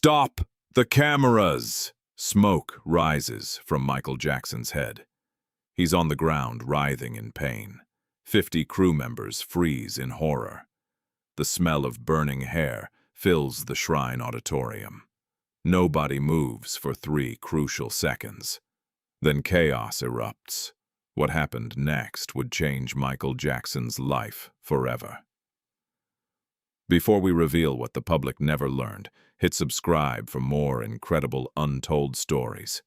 Stop the cameras! Smoke rises from Michael Jackson's head. He's on the ground, writhing in pain. 50 crew members freeze in horror. The smell of burning hair fills the shrine auditorium. Nobody moves for 3 crucial seconds. Then chaos erupts. What happened next would change Michael Jackson's life forever. Before we reveal what the public never learned, hit subscribe for more incredible untold stories.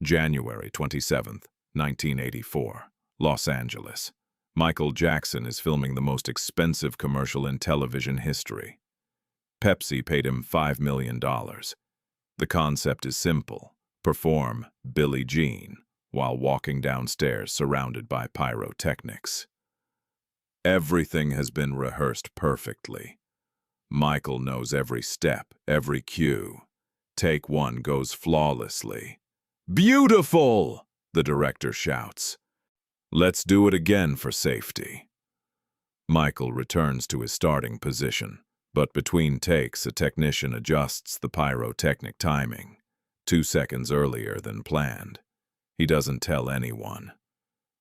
January 27th, 1984, Los Angeles. Michael Jackson is filming the most expensive commercial in television history. Pepsi paid him $5 million. The concept is simple. Perform Billie Jean while walking downstairs surrounded by pyrotechnics. Everything has been rehearsed perfectly. Michael knows every step, every cue. Take 1 goes flawlessly. "Beautiful!" the director shouts. "Let's do it again for safety." Michael returns to his starting position, but between takes, a technician adjusts the pyrotechnic timing, 2 seconds earlier than planned. He doesn't tell anyone.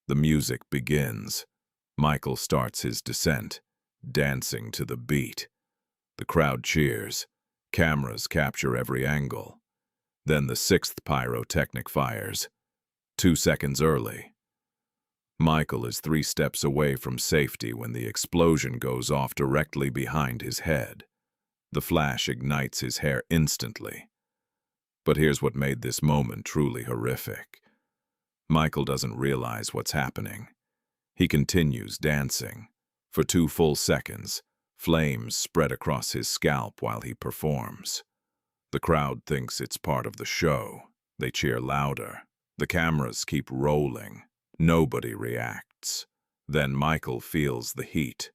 The music begins. Michael starts his descent, dancing to the beat. The crowd cheers. Cameras capture every angle. Then the 6th pyrotechnic fires, 2 seconds early. Michael is 3 steps away from safety when the explosion goes off directly behind his head. The flash ignites his hair instantly. But here's what made this moment truly horrific. Michael doesn't realize what's happening. He continues dancing. For 2 full seconds, flames spread across his scalp while he performs. The crowd thinks it's part of the show. They cheer louder. The cameras keep rolling. Nobody reacts. Then Michael feels the heat.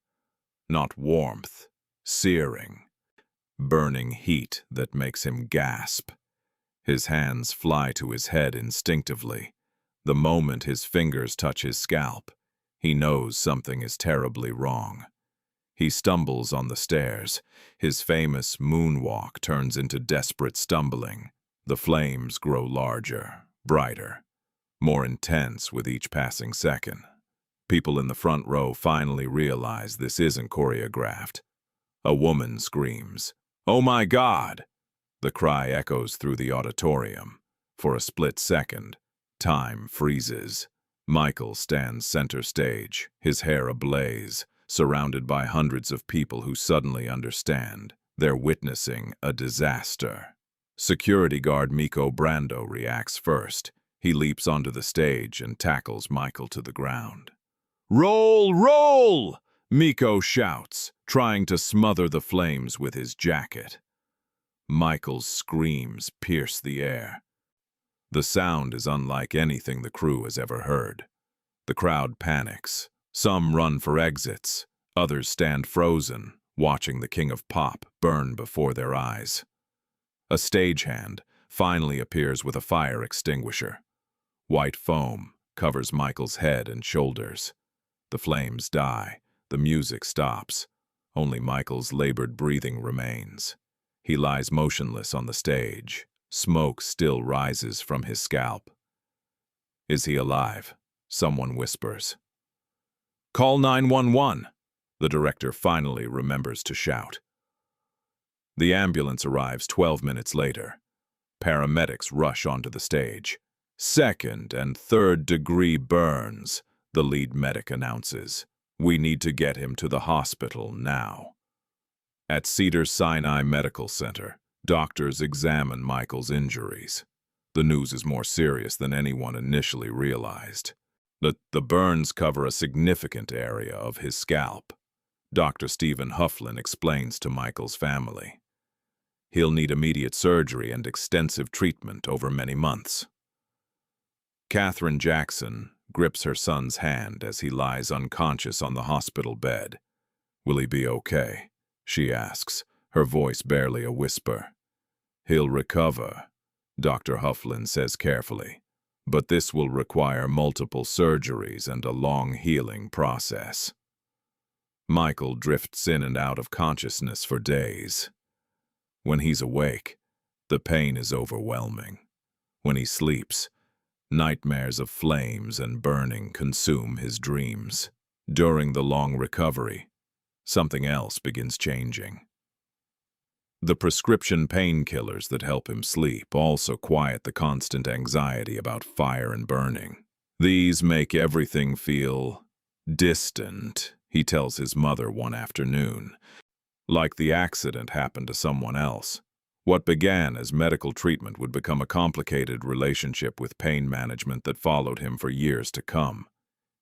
Not warmth, searing, burning heat that makes him gasp. His hands fly to his head instinctively. The moment his fingers touch his scalp, he knows something is terribly wrong. He stumbles on the stairs. His famous moonwalk turns into desperate stumbling. The flames grow larger, brighter, more intense with each passing second. People in the front row finally realize this isn't choreographed. A woman screams, "Oh my God!" The cry echoes through the auditorium. For a split second, time freezes. Michael stands center stage, his hair ablaze, surrounded by hundreds of people who suddenly understand they're witnessing a disaster. Security guard Miko Brando reacts first. He leaps onto the stage and tackles Michael to the ground. "Roll, roll!" Miko shouts, trying to smother the flames with his jacket. Michael's screams pierce the air. The sound is unlike anything the crew has ever heard. The crowd panics. Some run for exits. Others stand frozen, watching the king of pop burn before their eyes. A stagehand finally appears with a fire extinguisher. White foam covers Michael's head and shoulders. The flames die. The music stops. Only Michael's labored breathing remains. He lies motionless on the stage. Smoke still rises from his scalp. "Is he alive?" someone whispers. "Call 911, the director finally remembers to shout. The ambulance arrives 12 minutes later. Paramedics rush onto the stage. "Second and third degree burns," the lead medic announces. "We need to get him to the hospital now." At Cedars-Sinai Medical Center, doctors examine Michael's injuries. The news is more serious than anyone initially realized. The burns cover a significant area of his scalp. Dr. Stephen Hufflin explains to Michael's family. He'll need immediate surgery and extensive treatment over many months. Katherine Jackson grips her son's hand as he lies unconscious on the hospital bed. "Will he be okay?" she asks, her voice barely a whisper. "He'll recover," Dr. Hufflin says carefully, "but this will require multiple surgeries and a long healing process." Michael drifts in and out of consciousness for days. When he's awake, The pain is overwhelming. When he sleeps, nightmares of flames and burning consume his dreams. During the long recovery, something else begins changing. The prescription painkillers that help him sleep also quiet the constant anxiety about fire and burning. These make everything feel distant, he tells his mother one afternoon, like the accident happened to someone else. What began as medical treatment would become a complicated relationship with pain management that followed him for years to come.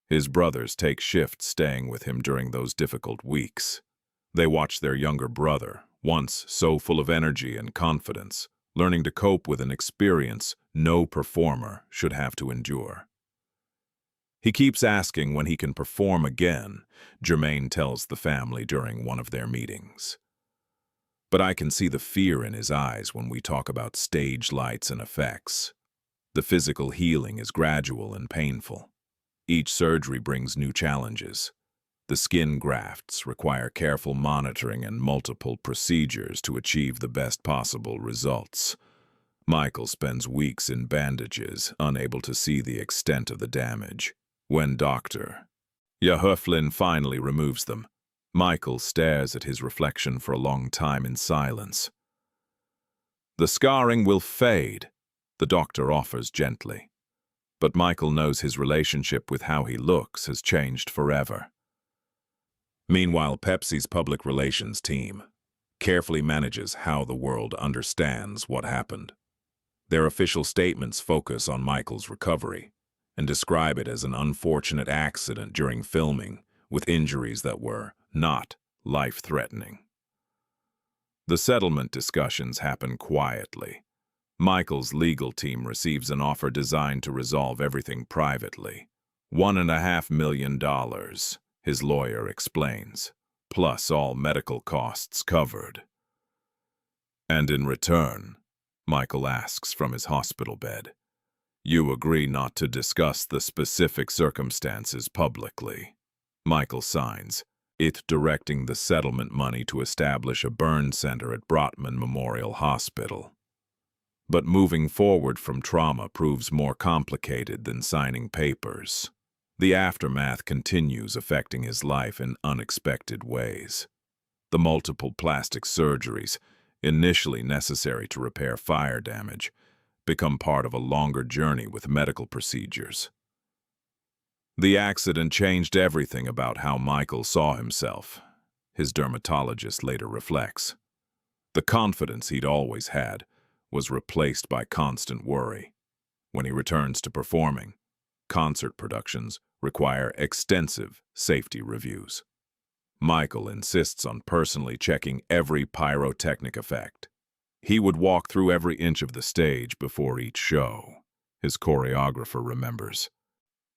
His brothers take shifts staying with him during those difficult weeks. They watch their younger brother, once so full of energy and confidence, learning to cope with an experience no performer should have to endure. He keeps asking when he can perform again, Jermaine tells the family during one of their meetings. But I can see the fear in his eyes when we talk about stage lights and effects. The physical healing is gradual and painful. Each surgery brings new challenges. The skin grafts require careful monitoring and multiple procedures to achieve the best possible results. Michael spends weeks in bandages, unable to see the extent of the damage. When Dr. Yahuflin finally removes them, Michael stares at his reflection for a long time in silence. The scarring will fade, the doctor offers gently. But Michael knows his relationship with how he looks has changed forever. Meanwhile, Pepsi's public relations team carefully manages how the world understands what happened. Their official statements focus on Michael's recovery and describe it as an unfortunate accident during filming with injuries that were not life-threatening. The settlement discussions happen quietly. Michael's legal team receives an offer designed to resolve everything privately. $1.5 million, his lawyer explains, plus all medical costs covered. And in return, Michael asks from his hospital bed, you agree not to discuss the specific circumstances publicly. Michael signs, it directing the settlement money to establish a burn center at Brotman Memorial Hospital. But moving forward from trauma proves more complicated than signing papers. The aftermath continues affecting his life in unexpected ways. The multiple plastic surgeries, initially necessary to repair fire damage, become part of a longer journey with medical procedures. The accident changed everything about how Michael saw himself, his dermatologist later reflects. The confidence he'd always had was replaced by constant worry. When he returns to performing, concert productions require extensive safety reviews. Michael insists on personally checking every pyrotechnic effect. He would walk through every inch of the stage before each show, his choreographer remembers.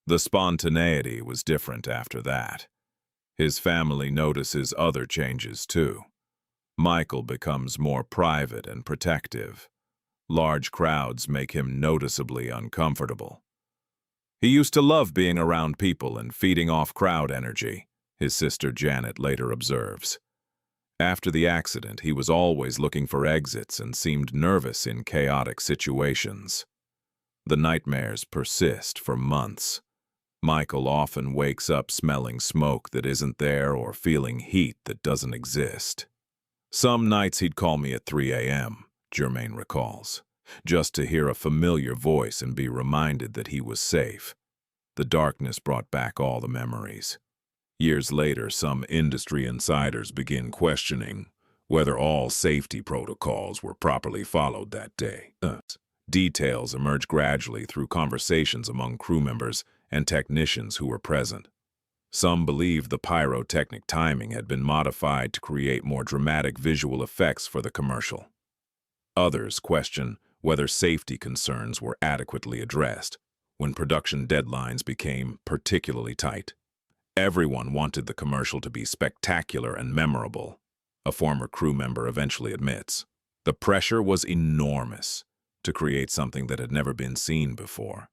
The spontaneity was different after that. His family notices other changes too. Michael becomes more private and protective. Large crowds make him noticeably uncomfortable. He used to love being around people and feeding off crowd energy, his sister Janet later observes. After the accident, he was always looking for exits and seemed nervous in chaotic situations. The nightmares persist for months. Michael often wakes up smelling smoke that isn't there or feeling heat that doesn't exist. Some nights he'd call me at 3 a.m., Jermaine recalls, just to hear a familiar voice and be reminded that he was safe. The darkness brought back all the memories. Years later, some industry insiders begin questioning whether all safety protocols were properly followed that day. Details emerge gradually through conversations among crew members and technicians who were present. Some believe the pyrotechnic timing had been modified to create more dramatic visual effects for the commercial. Others question whether safety concerns were adequately addressed when production deadlines became particularly tight. Everyone wanted the commercial to be spectacular and memorable, a former crew member eventually admits. The pressure was enormous to create something that had never been seen before.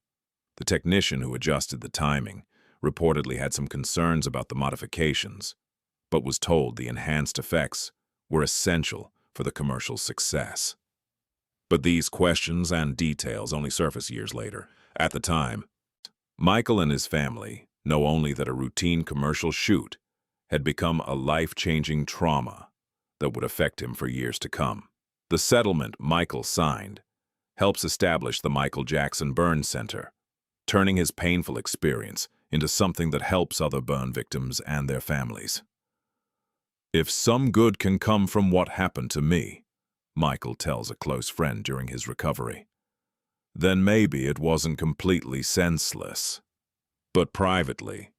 The technician who adjusted the timing reportedly had some concerns about the modifications, but was told the enhanced effects were essential for the commercial's success. But these questions and details only surface years later. At the time, Michael and his family know only that a routine commercial shoot had become a life-changing trauma that would affect him for years to come. The settlement Michael signed helps establish the Michael Jackson Burn Center, turning his painful experience into something that helps other burn victims and their families. "If some good can come from what happened to me," Michael tells a close friend during his recovery, "then maybe it wasn't completely senseless." But privately,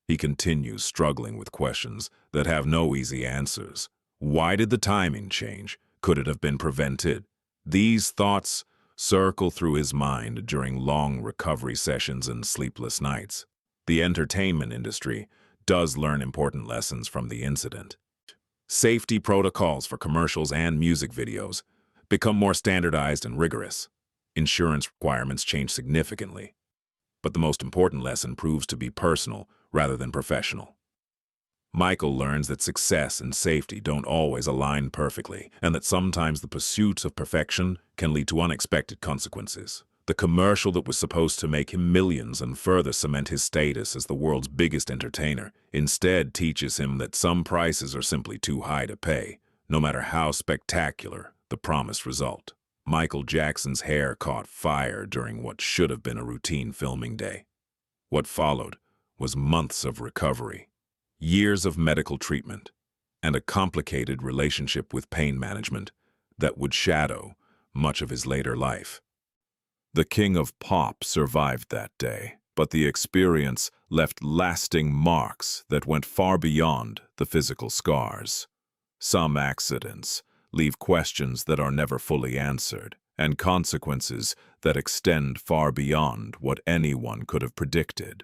he continues struggling with questions that have no easy answers. Why did the timing change? Could it have been prevented? These thoughts circle through his mind during long recovery sessions and sleepless nights. The entertainment industry does learn important lessons from the incident. Safety protocols for commercials and music videos become more standardized and rigorous. Insurance requirements change significantly. But the most important lesson proves to be personal rather than professional. Michael learns that success and safety don't always align perfectly, and that sometimes the pursuit of perfection can lead to unexpected consequences. The commercial that was supposed to make him millions and further cement his status as the world's biggest entertainer instead teaches him that some prices are simply too high to pay, no matter how spectacular the promised result. Michael Jackson's hair caught fire during what should have been a routine filming day. What followed was months of recovery, years of medical treatment, and a complicated relationship with pain management that would shadow much of his later life. The King of Pop survived that day, but the experience left lasting marks that went far beyond the physical scars. Some accidents leave questions that are never fully answered, and consequences that extend far beyond what anyone could have predicted.